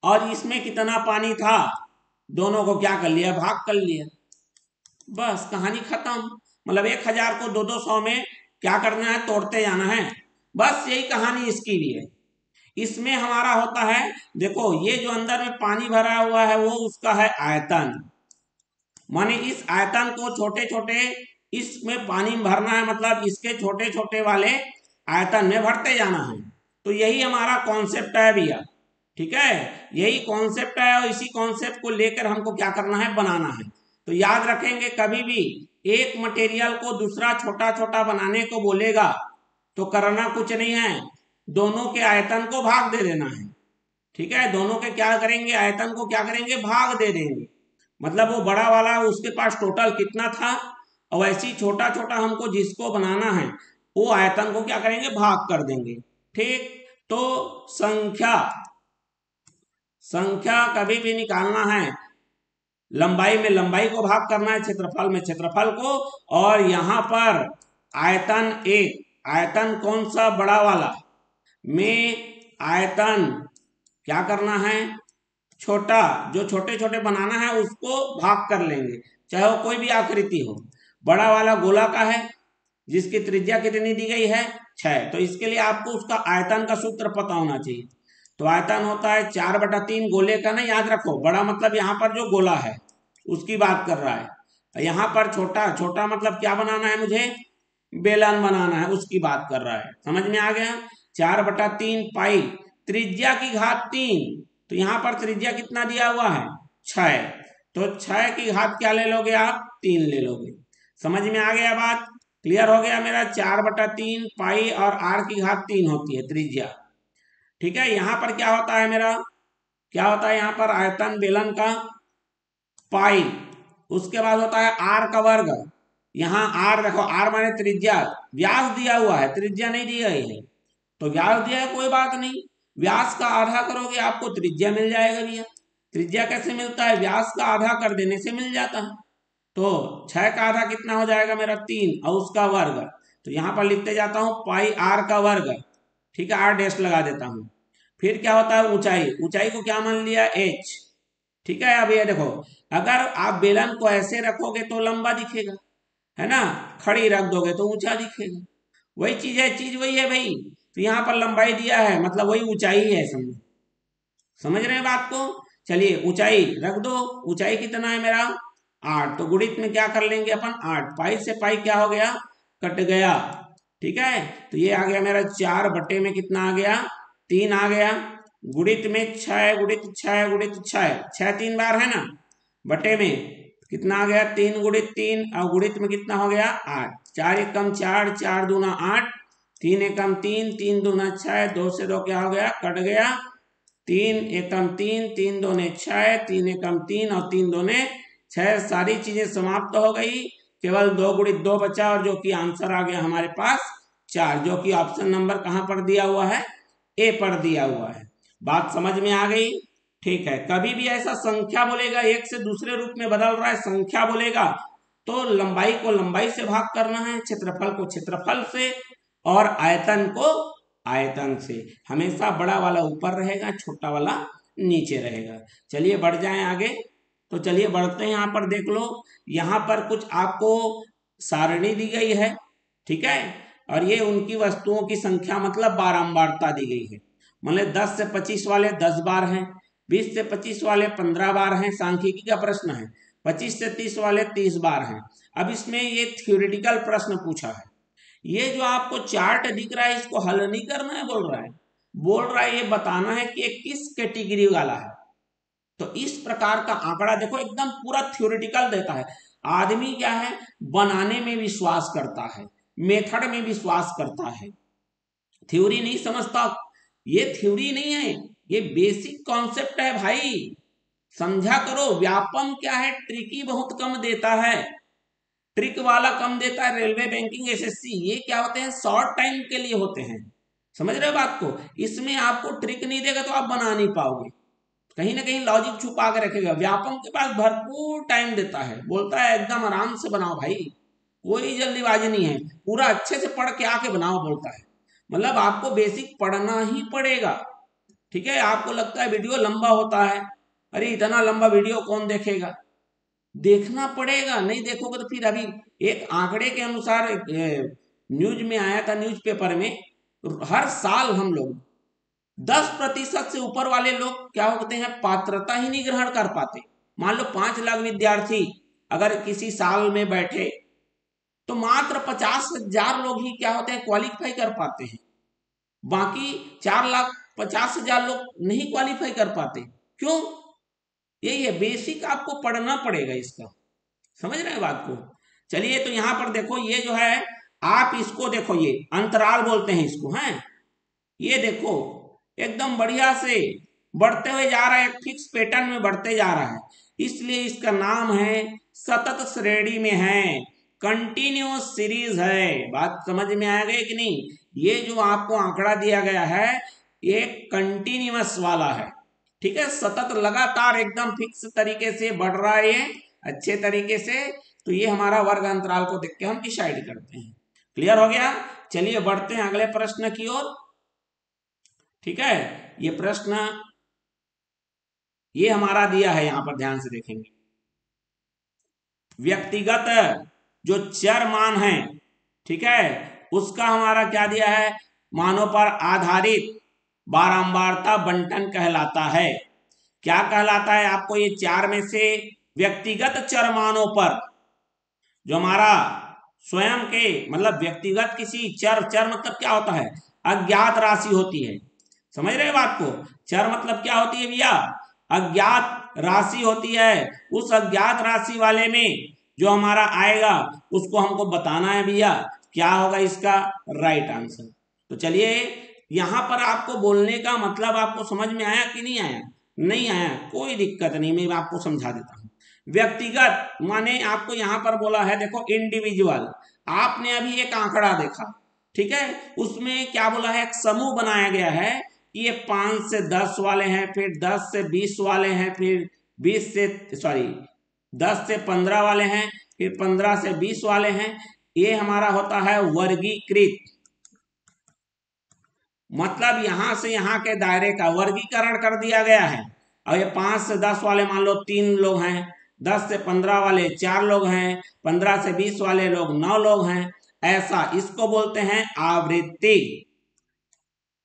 और इसमें कितना पानी था, दोनों को क्या कर लिया भाग कर लिया, बस कहानी खत्म। मतलब 1000 को 200 में क्या करना है तोड़ते जाना है, बस यही कहानी इसकी भी है। इसमें हमारा होता है, देखो ये जो अंदर में पानी भरा हुआ है वो उसका है आयतन, माने इस आयतन को छोटे छोटे इसमें पानी भरना है, मतलब इसके छोटे छोटे वाले आयतन में भरते जाना है। तो यही हमारा कॉन्सेप्ट है भैया, ठीक है, यही कॉन्सेप्ट है और इसी कॉन्सेप्ट को लेकर हमको क्या करना है, बनाना है। तो याद रखेंगे, कभी भी एक मटेरियल को दूसरा छोटा छोटा बनाने को बोलेगा तो करना कुछ नहीं है, दोनों के आयतन को भाग दे देना है, ठीक है, दोनों के क्या करेंगे, आयतन को क्या करेंगे, भाग दे देंगे। मतलब वो बड़ा वाला उसके पास टोटल कितना था, और वैसे ही छोटा छोटा हमको जिसको बनाना है वो आयतन को क्या करेंगे, भाग कर देंगे, ठीक। तो संख्या संख्या कभी भी निकालना है, लंबाई में लंबाई को भाग करना है, क्षेत्रफल में क्षेत्रफल को, और यहां पर आयतन एक, आयतन कौन सा, बड़ा वाला में आयतन क्या करना है, छोटा, जो छोटे छोटे बनाना है उसको भाग कर लेंगे, चाहे वो कोई भी आकृति हो। बड़ा वाला गोला का है जिसकी त्रिज्या कितनी दी गई है, 6, तो इसके लिए आपको उसका आयतन का सूत्र पता होना चाहिए। तो आयतन होता है 4/3 गोले का, ना याद रखो, बड़ा मतलब यहाँ पर जो गोला है उसकी बात कर रहा है, यहाँ पर छोटा, छोटा मतलब क्या बनाना है मुझे, बेलन बनाना है, उसकी बात कर रहा है, समझ में आ गया। 4/3 पाई त्रिज्या की घात 3, तो यहाँ पर त्रिज्या कितना दिया हुआ है, 6, तो 6 की घात क्या ले लोगे आप, 3 ले लोगे। समझ में आ गया बात, क्लियर हो गया मेरा। 4/3 पाई और r की घात 3 होती है त्रिज्या, ठीक है। यहाँ पर क्या होता है मेरा, क्या होता है यहाँ पर, आयतन बेलन का पाई, उसके बाद होता है r का वर्ग, यहाँ r देखो, r माने त्रिज्या, व्यास दिया हुआ है, त्रिज्या नहीं दी गई है, तो व्यास दिया है कोई बात नहीं, व्यास का आधा करोगे आपको त्रिज्या मिल जाएगा भैया। त्रिज्या कैसे मिलता है, व्यास का आधा कर देने से मिल जाता है। तो 6 का आधा कितना हो जाएगा मेरा, 3, और उसका वर्ग, तो यहाँ पर लिखते जाता हूँ पाई r का वर्ग, ठीक है, r डैश लगा देता हूँ। फिर क्या होता है, ऊंचाई, ऊंचाई को क्या मान लिया, h, ठीक है। अब ये देखो, अगर आप बेलन को ऐसे रखोगे तो लंबा दिखेगा, है ना, खड़ी रख दोगे तो ऊंचा दिखेगा, वही चीज है, चीज वही है भाई। तो यहाँ पर लंबाई दिया है मतलब वही ऊंचाई है, समझो, समझ रहे हैं बात को। चलिए ऊंचाई रख दो, ऊंचाई कितना है मेरा, 8, तो गुणित में क्या कर लेंगे अपन, 8, पाई से पाई क्या हो गया, कट गया, ठीक है। तो ये आ गया मेरा 4 बटे में कितना आ गया, 3 आ गया, गुणित में 6 गुणित 6 गुणित 6, 6 3 बार है ना, बटे में कितना आ गया, 3 गुणित 3, और गुणित में कितना हो गया, 8, 4 एकम 4, 4 दूना 8, 3 एकम 3, 3 दूना 6, 2 से 2 क्या हो गया, कट गया, 3 एकम 3, 3 दूने 6, 3 एकम 3 और 3 दूने 6, सारी चीजें समाप्त हो गई, केवल 2 गुणित 2 बचा, और जो कि आंसर आ गया हमारे पास 4, जो कि ऑप्शन नंबर कहाँ पर दिया हुआ है, ए पर दिया हुआ है। बात समझ में आ गई, ठीक है। कभी भी ऐसा संख्या बोलेगा, एक से दूसरे रूप में बदल रहा है, संख्या बोलेगा तो लंबाई को लंबाई से भाग करना है, क्षेत्रफल को क्षेत्रफल से, और आयतन को आयतन से। हमेशा बड़ा वाला ऊपर रहेगा, छोटा वाला नीचे रहेगा। चलिए बढ़ जाएं आगे, तो चलिए बढ़ते हैं, यहाँ पर देख लो, यहाँ पर कुछ आपको सारणी दी गई है, ठीक है, और ये उनकी वस्तुओं की संख्या मतलब बारंबारता दी गई है। मतलब 10 से 25 वाले 10 बार हैं, 20 से 25 वाले 15 बार हैं, सांख्यिकी का प्रश्न है। 25 से 30 वाले 30 बार हैं। अब इसमें ये थ्योरेटिकल प्रश्न पूछा है, ये जो आपको चार्ट दिख रहा है इसको हल नहीं करना है, बोल रहा है, बोल रहा है ये बताना है कि ये किस कैटेगरी वाला है। तो इस प्रकार का आंकड़ा देखो एकदम पूरा थ्योरेटिकल देता है। आदमी क्या है, बनाने में विश्वास करता है, मेथड में विश्वास करता है, थ्योरी नहीं समझता। ये थ्योरी नहीं है, ये बेसिक कॉन्सेप्ट है भाई, समझा करो। व्यापम क्या है, ट्रिकी बहुत कम देता है, ट्रिक वाला कम देता है, रेलवे बैंकिंग एसएससी, ये क्या होते हैं, शॉर्ट टाइम के लिए होते हैं, समझ रहे हो बात को। इसमें आपको ट्रिक नहीं देगा तो आप बना नहीं पाओगे, कहीं ना कहीं लॉजिक छुपा के रखेगा। व्यापम के पास भरपूर टाइम देता है, बोलता है एकदम आराम से बनाओ भाई, कोई जल्दीबाजी नहीं है, पूरा अच्छे से पढ़ के आके बनाओ, बोलता है। मतलब आपको बेसिक पढ़ना ही पड़ेगा, ठीक है। आपको लगता है वीडियो लंबा होता है, अरे इतना लंबा वीडियो कौन देखेगा, देखना पड़ेगा, नहीं देखोगे तो फिर। अभी एक आंकड़े के अनुसार न्यूज में आया था, न्यूज़पेपर में, हर साल हम लोग 10% से ऊपर वाले लोग क्या होते हैं, पात्रता ही नहीं ग्रहण कर पाते। मान लो 5 लाख विद्यार्थी अगर किसी साल में बैठे तो मात्र 50,000 लोग ही क्या होते हैं, क्वालिफाई कर पाते हैं। बाकी 4,50,000 लोग नहीं क्वालिफाई कर पाते। क्यों? यही है, बेसिक आपको पढ़ना पड़ेगा इसका। समझ रहे हैं बात को? चलिए, तो यहां पर देखो, ये जो है आप इसको देखो, ये अंतराल बोलते हैं इसको, हैं। ये देखो एकदम बढ़िया से बढ़ते हुए जा रहा है, एक फिक्स पैटर्न में बढ़ते जा रहा है, इसलिए इसका नाम है सतत श्रेणी में है, कंटिन्यूअस सीरीज है। बात समझ में आ गई कि नहीं? ये जो आपको आंकड़ा दिया गया है ये कंटिन्यूअस वाला है, ठीक है, सतत लगातार एकदम फिक्स तरीके से बढ़ रहा है ये, अच्छे तरीके से। तो ये हमारा वर्ग अंतराल को देख के हम डिसाइड करते हैं। क्लियर हो गया? चलिए बढ़ते हैं अगले प्रश्न की ओर। ठीक है, ये प्रश्न ये हमारा दिया है, यहां पर ध्यान से देखेंगे। व्यक्तिगत जो चर मान है, ठीक है, उसका हमारा क्या दिया है, मानों पर आधारित बारंबारता बंटन कहलाता है। क्या कहलाता है आपको? ये चार में से व्यक्तिगत चर मानों पर, जो हमारा स्वयं के मतलब व्यक्तिगत किसी चर, चर मतलब क्या होता है, अज्ञात राशि होती है। समझ रहे बात को? चर मतलब क्या होती है भैया? अज्ञात राशि होती है। उस अज्ञात राशि वाले में जो हमारा आएगा उसको हमको बताना है भैया, क्या होगा इसका राइट आंसर। तो चलिए, यहां पर आपको बोलने का मतलब आपको समझ में आया कि नहीं आया? नहीं आया, कोई दिक्कत नहीं, मैं आपको समझा देता हूं। व्यक्तिगत माने आपको यहां पर बोला है, देखो इंडिविजुअल, आपने अभी एक आंकड़ा देखा, ठीक है, उसमें क्या बोला है, एक समूह बनाया गया है, ये 5 से 10 वाले हैं, फिर 10 से 20 वाले हैं, फिर 20 से 10 से 15 वाले हैं, फिर 15 से 20 वाले हैं। ये हमारा होता है वर्गीकृत, मतलब यहां से यहां के दायरे का वर्गीकरण कर दिया गया है। और ये 5 से 10 वाले मान लो 3 लोग हैं, 10 से 15 वाले 4 लोग हैं, 15 से 20 वाले लोग 9 लोग हैं, ऐसा इसको बोलते हैं आवृत्ति।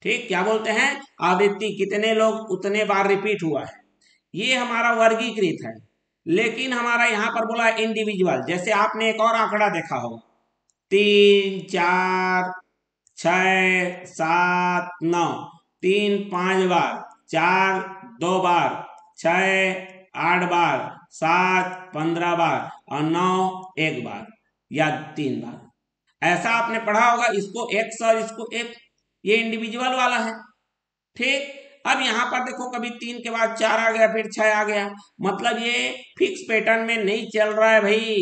ठीक, क्या बोलते हैं? आवृत्ति, कितने लोग उतने बार रिपीट हुआ है, ये हमारा वर्गीकृत है। लेकिन हमारा यहां पर बोला इंडिविजुअल, जैसे आपने एक और आंकड़ा देखा होगा, 3, 4, 6, 7, 9, 3 5 बार, 4 2 बार, 6 8 बार, 7 15 बार और 9 1 बार या 3 बार, ऐसा आपने पढ़ा होगा। इसको एक्स और इसको एक, ये इंडिविजुअल वाला है। ठीक, अब यहां पर देखो, कभी 3 के बाद 4 आ गया, फिर 6 आ गया, मतलब ये फिक्स पैटर्न में नहीं चल रहा है भाई,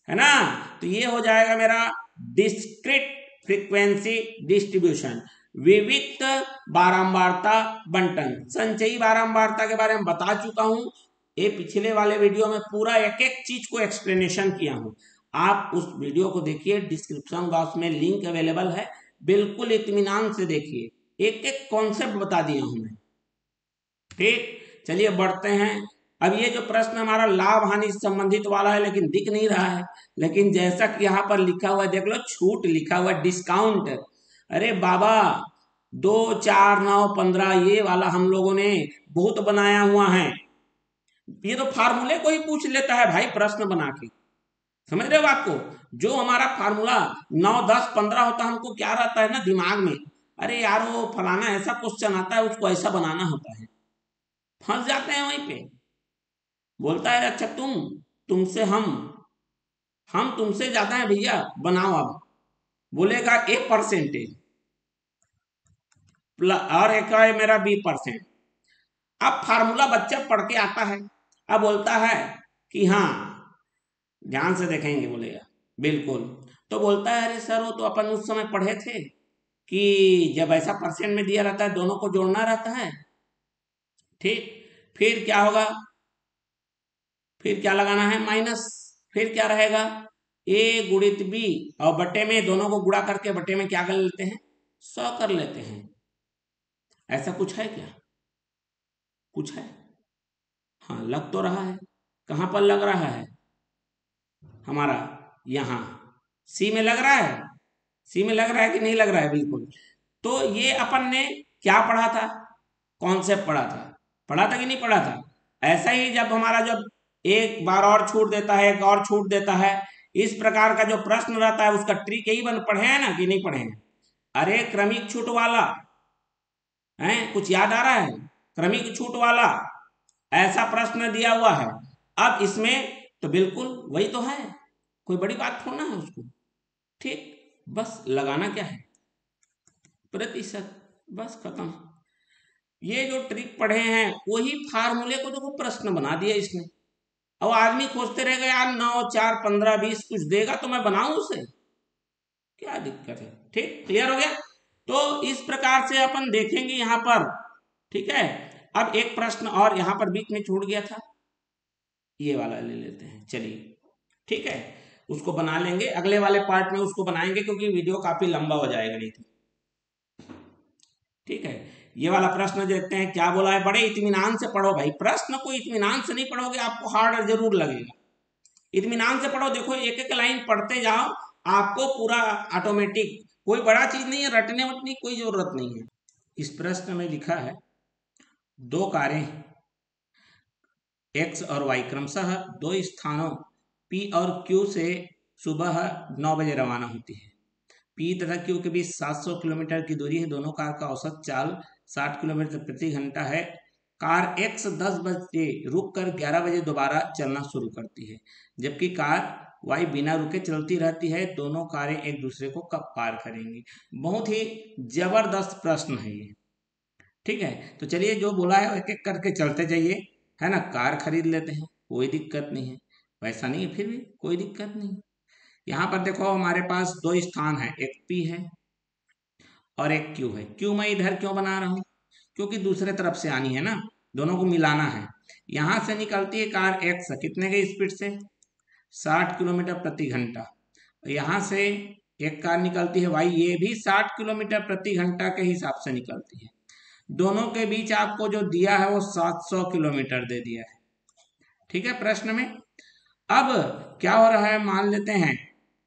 है ना? तो ये हो जाएगा मेरा डिस्क्रीट फ्रीक्वेंसी डिस्ट्रीब्यूशन, विविध बारंबारता बंटन। संचयी बारंबारता के बारे में बता चुका हूं, ये पिछले वाले वीडियो में पूरा एक एक चीज को एक्सप्लेनेशन किया हूं, आप उस वीडियो को देखिए, डिस्क्रिप्शन बॉक्स में लिंक अवेलेबल है, बिल्कुल इत्मीनान से देखिए, एक एक कॉन्सेप्ट बता दिया हूं मैं। ठीक, चलिए बढ़ते हैं। अब ये जो प्रश्न हमारा लाभ हानि संबंधित वाला है, लेकिन दिख नहीं रहा है, लेकिन जैसा कि यहाँ पर लिखा हुआ है, देख लो, छूट लिखा हुआ है, डिस्काउंट। अरे बाबा, 2 4 9 15 ये वाला हम लोगों ने बहुत बनाया हुआ है, ये तो फार्मूले को ही पूछ लेता है भाई प्रश्न बना के। समझ रहे हो बात को? जो हमारा फार्मूला 9 10 15 होता है, हमको क्या रहता है ना दिमाग में, अरे यार वो फलाना ऐसा क्वेश्चन आता है, उसको ऐसा बनाना होता है, फंस जाते हैं वहीं पे। बोलता है अच्छा तुमसे हम तुमसे ज्यादा है भैया, बनाओ। अब बोलेगा A% और एक है मेरा B%। अब फार्मूला बच्चा पढ़ के आता है, अब बोलता है कि हाँ, ध्यान से देखेंगे, बोलेगा बिल्कुल। तो बोलता है अरे सर, वो तो अपन उस समय पढ़े थे कि जब ऐसा परसेंट में दिया रहता है दोनों को जोड़ना रहता है। ठीक, फिर क्या होगा, फिर क्या लगाना है, माइनस, फिर क्या रहेगा, A गुणित B, और बटे में दोनों को गुणा करके बटे में क्या कर लेते हैं, 100 कर लेते हैं। ऐसा कुछ है क्या? कुछ है? हाँ, लग तो रहा है। कहां पर लग रहा है हमारा? यहां सी में लग रहा है। सी में लग रहा है कि नहीं लग रहा है? बिल्कुल। तो ये अपन ने क्या पढ़ा था, कॉन्सेप्ट पढ़ा था, पढ़ा था कि नहीं पढ़ा था? ऐसा ही जब हमारा जब एक बार और छूट देता है, एक और छूट देता है, इस प्रकार का जो प्रश्न रहता है उसका ट्रिक यही बन पढ़े हैं ना कि नहीं पढ़े हैं? अरे क्रमिक छूट वाला है, कुछ याद आ रहा है? क्रमिक छूट वाला ऐसा प्रश्न दिया हुआ है। अब इसमें तो बिल्कुल वही तो है, कोई बड़ी बात थोड़ा है उसको। ठीक, बस लगाना क्या है, प्रतिशत, बस खत्म। ये जो ट्रिक पढ़े हैं वही फार्मूले को देखो प्रश्न बना दिया इसने। अब आदमी खोजते रहेगा यार 9, 4, 15, 20 कुछ देगा तो मैं बनाऊं उसे, क्या दिक्कत है। ठीक, क्लियर हो गया। तो इस प्रकार से अपन देखेंगे यहाँ पर। ठीक है, अब एक प्रश्न और यहाँ पर बीच में छूट गया था, ये वाला ले लेते हैं, चलिए ठीक है, उसको बना लेंगे अगले वाले पार्ट में, उसको बनाएंगे क्योंकि वीडियो काफी लंबा हो जाएगा नहीं तो। ठीक है, ये वाला प्रश्न देखते हैं क्या बोला है। बड़े इत्मीनान से पढ़ो भाई, प्रश्न को इत्मीनान से नहीं पढ़ोगे आपको हार्ड जरूर लगेगा। इत्मीनान से पढ़ो, देखो एक एक लाइन पढ़ते जाओ, आपको पूरा ऑटोमेटिक, कोई बड़ा चीज नहीं है, रटने वटने की कोई जरूरत नहीं है। इस प्रश्न में लिखा है दो कारें एक्स और वाई क्रमशः दो स्थानों पी और क्यू से सुबह 9 बजे रवाना होती है। पी तथा क्यू के बीच 700 किलोमीटर की दूरी है। दोनों कार का औसत चाल 60 किलोमीटर प्रति घंटा है। कार एक्स 10 बजे रुककर 11 बजे दोबारा चलना शुरू करती है, जबकि कार वाई बिना रुके चलती रहती है। दोनों कारें एक दूसरे को कब पार करेंगी? बहुत ही जबरदस्त प्रश्न है ये। ठीक है, तो चलिए जो बोला है एक एक करके चलते जाइए, है ना। कार खरीद लेते हैं, कोई दिक्कत नहीं है, वैसा नहीं है, फिर भी कोई दिक्कत नहीं। यहाँ पर देखो हमारे पास दो स्थान है, एक पी है और एक क्यू है। क्यू मैं इधर क्यों बना रहा हूँ? क्योंकि दूसरे तरफ से आनी है ना, दोनों को मिलाना है। यहाँ से निकलती है कार एक्स, कितने की स्पीड से? 60 किलोमीटर प्रति घंटा। यहाँ से एक कार निकलती है वाई, ये भी 60 किलोमीटर प्रति घंटा के हिसाब से निकलती है। दोनों के बीच आपको जो दिया है वो 700 किलोमीटर दे दिया है। ठीक है, प्रश्न में अब क्या हो रहा है, मान लेते हैं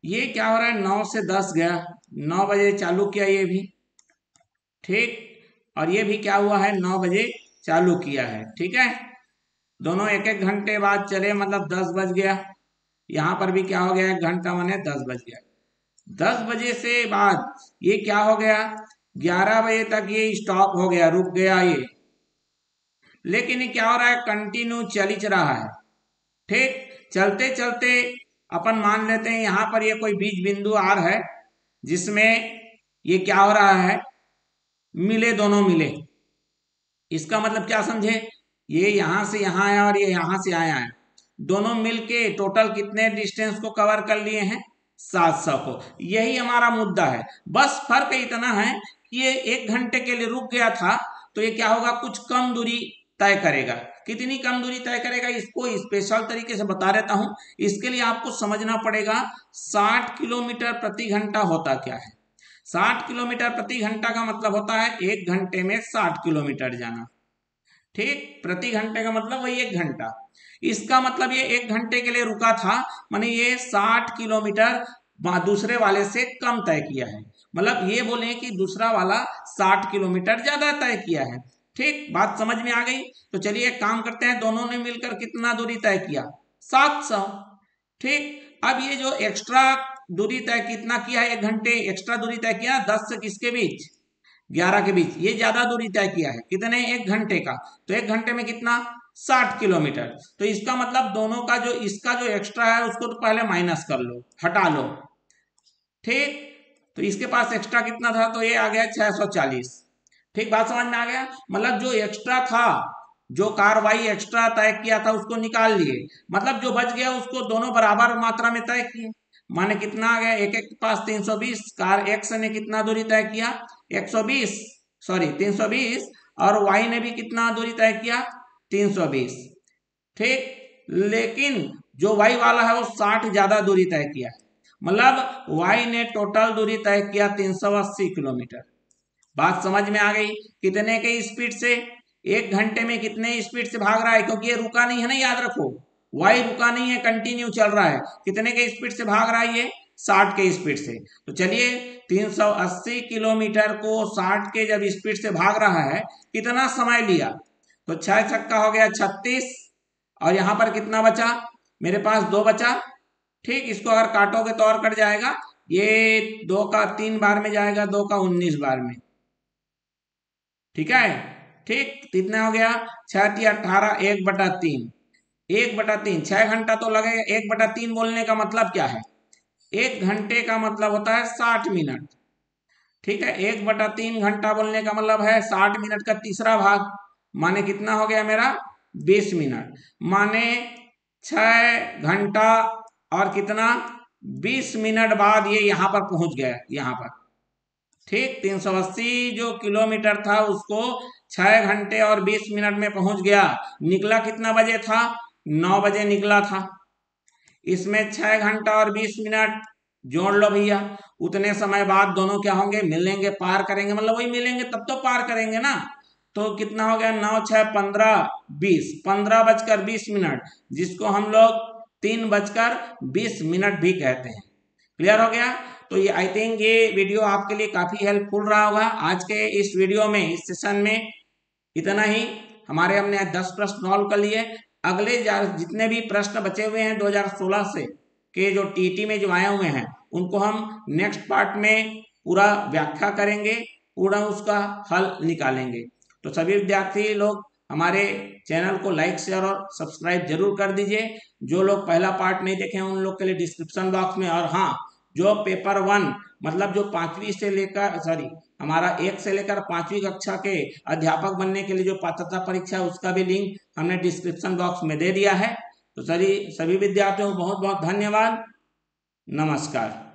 ये क्या हो रहा है, 9 से 10 गया, 9 बजे चालू किया ये भी, ठीक, और ये भी क्या हुआ है, 9 बजे चालू किया है। ठीक है, दोनों एक एक घंटे बाद चले, मतलब 10 बज गया। यहाँ पर भी क्या हो गया, 1 घंटा माने 10 बज गया। 10 बजे से बाद ये क्या हो गया, 11 बजे तक ये स्टॉप हो गया, रुक गया ये। लेकिन ये क्या हो रहा है, कंटिन्यू चल रहा है। ठीक, चलते चलते अपन मान लेते हैं यहाँ पर ये कोई बीज बिंदु आर है, जिसमें ये क्या हो रहा है, मिले, दोनों मिले। इसका मतलब क्या समझे, ये यहां से यहां आया और ये यहां से आया है, दोनों मिलके टोटल कितने डिस्टेंस को कवर कर लिए हैं, 700 को। यही हमारा मुद्दा है। बस फर्क इतना है कि ये 1 घंटे के लिए रुक गया था, तो ये क्या होगा, कुछ कम दूरी तय करेगा। कितनी कम दूरी तय करेगा, इसको स्पेशल तरीके से बता देता हूं। इसके लिए आपको समझना पड़ेगा 60 किलोमीटर प्रति घंटा होता क्या है। 60 किलोमीटर प्रति घंटा का मतलब होता है 1 घंटे में 60 किलोमीटर जाना। ठीक, प्रति घंटे का मतलब वही 1 घंटा। इसका मतलब ये 1 घंटे के लिए रुका था, माने ये 60 किलोमीटर दूसरे वाले से कम तय किया है। मतलब ये बोले कि दूसरा वाला 60 किलोमीटर ज्यादा तय किया है। ठीक, बात समझ में आ गई। तो चलिए एक काम करते हैं, दोनों ने मिलकर कितना दूरी तय किया, 700। ठीक, अब ये जो एक्स्ट्रा दूरी तय कितना किया है, 1 घंटे एक्स्ट्रा दूरी तय किया 10 से किसके बीच, 11 के बीच। ये ज्यादा दूरी तय किया है, कितने, 1 घंटे का। तो 1 घंटे में कितना, 60 किलोमीटर। तो इसका मतलब दोनों का जो, इसका जो एक्स्ट्रा है उसको तो पहले माइनस कर लो, हटा लो। ठीक, तो इसके पास एक्स्ट्रा कितना था, तो ये आ गया 640। ठीक, बात समझ में आ गया। मतलब जो एक्स्ट्रा था, जो कार्रवाई एक्स्ट्रा तय किया था उसको निकाल लिए, मतलब जो बच गया उसको दोनों बराबर मात्रा में तय किए। माने कितना आ गया, एक एक के पास 320। कार एक्स ने कितना दूरी तय किया, 120, सॉरी 320, और वाई ने भी कितना दूरी तय किया, 320। ठीक, लेकिन जो वाई वाला है वो 60 ज्यादा दूरी तय किया, मतलब वाई ने टोटल दूरी तय किया 380 किलोमीटर। बात समझ में आ गई। कितने के स्पीड से, 1 घंटे में कितने स्पीड से भाग रहा है, क्योंकि ये रुका नहीं है ना, याद रखो, वाई रुका नहीं है, कंटिन्यू चल रहा है। कितने के स्पीड से भाग रहा है ये, 60 के स्पीड से। तो चलिए 380 किलोमीटर को 60 के जब स्पीड से भाग रहा है, कितना समय लिया, तो 6 छक्का हो गया 36, और यहां पर कितना बचा, मेरे पास 2 बचा। ठीक, इसको अगर काटोगे तो और कट जाएगा, ये 2 का 3 बार में जाएगा, 2 का 19 बार में। ठीक है, ठीक, कितना हो गया, 6 18, 1/3, 1/3, 6 घंटा तो लगेगा। 1/3 बोलने का मतलब क्या है, 1 घंटे का मतलब होता है 60 मिनट। ठीक है, 1/3 घंटा बोलने का मतलब है 60 मिनट का तीसरा भाग, माने कितना हो गया मेरा, 20 मिनट, माने 6 घंटा और कितना, 20 मिनट बाद ये यहाँ पर पहुंच गया, यहाँ पर। ठीक, 380 जो किलोमीटर था उसको 6 घंटे और 20 मिनट में पहुंच गया। निकला कितना बजे था, 9 बजे निकला था। इसमें 6 घंटा और 20 मिनट जोड़ लो भैया, उतने समय बाद दोनों क्या होंगे, मिलेंगे, पार करेंगे, मतलब वही मिलेंगे तब तो पार करेंगे ना। तो कितना हो गया, 9 6 15 20, 15:20, जिसको हम लोग 3:20 भी कहते हैं। क्लियर हो गया। तो ये आई थिंक ये वीडियो आपके लिए काफी हेल्पफुल रहा होगा। आज के इस वीडियो में, इस सेशन में इतना ही। हमारे हमने 10 प्रश्न सॉल्व कर लिए। अगले जितने भी प्रश्न बचे हुए हैं 2016 से के जो टीटी में जो आए हुए हैं, उनको हम नेक्स्ट पार्ट में पूरा व्याख्या करेंगे, पूरा उसका हल निकालेंगे। तो सभी विद्यार्थी लोग हमारे चैनल को लाइक शेयर और सब्सक्राइब जरूर कर दीजिए। जो लोग पहला पार्ट नहीं देखे हैं उन लोग के लिए डिस्क्रिप्शन बॉक्स में, और हाँ, जो पेपर 1 मतलब जो 5वीं से लेकर, सॉरी, हमारा 1 से लेकर 5वीं कक्षा के अध्यापक बनने के लिए जो पात्रता परीक्षा है उसका भी लिंक हमने डिस्क्रिप्शन बॉक्स में दे दिया है। तो सभी विद्यार्थियों को बहुत बहुत धन्यवाद। नमस्कार।